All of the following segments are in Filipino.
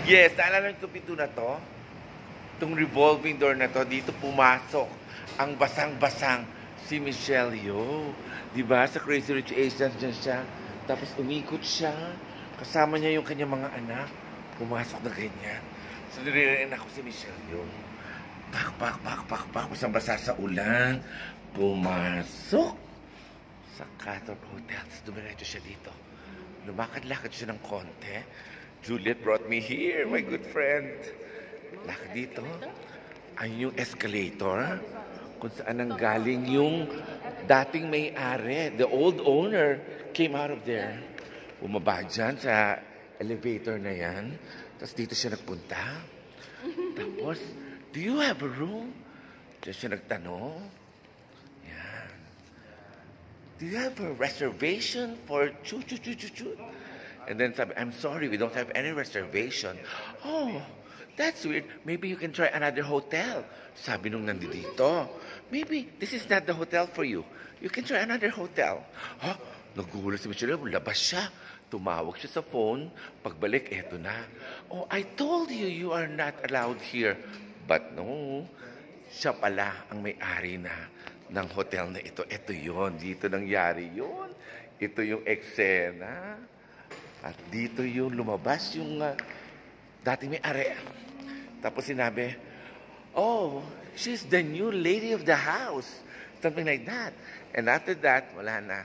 Yes, naalala niyo itong pinto na to? Itong revolving door na to, dito pumasok ang basang-basang si Michelle Yeoh. Diba? Sa Crazy Rich Asians dyan siya. Tapos umikot siya. Kasama niya yung kanyang mga anak. Pumasok na ganyan. So, nire-rein ako si Michelle Yeoh. Pak. Basang-basa sa ulan. Pumasok sa Qatar Hotel. Tapos dumiretso siya dito. Lumakad-lakad siya ng konti. Juliet brought me here, my good friend. Lakad dito. Ayun yung escalator. Kung saan ang galing yung dating may-ari. The old owner came out of there. Bumaba dyan sa elevator na yan. Tapos dito siya nagpunta. Tapos, do you have a room? Diyan siya nagtanong. Yan. Do you have a reservation for chu? And then sabi, I'm sorry, we don't have any reservation. Oh, that's weird. Maybe you can try another hotel. Sabi nung nandito, maybe this is not the hotel for you. You can try another hotel. Ha? Nagulat si Michelle, labas siya. Tumawag siya sa phone. Pagbalik, eto na. Oh, I told you, you are not allowed here. But no, siya pala ang may-ari na ng hotel na ito. Ito yon, dito nangyari yon. Ito yung eksena. At dito yung lumabas yung dating may-ari. Tapos sinabi, oh, she's the new lady of the house. Something like that. And after that, wala na.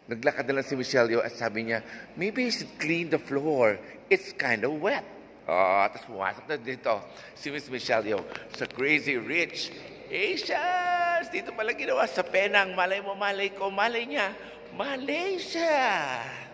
Naglakad na lang si Michelle Yeoh at sabi niya, maybe you should clean the floor. It's kind of wet. Tapos pumasok na dito si Miss Michelle Yeoh sa Crazy Rich Asians. Dito pala ginawa sa Penang. Malay mo, malay ko, malay niya. Malaysia!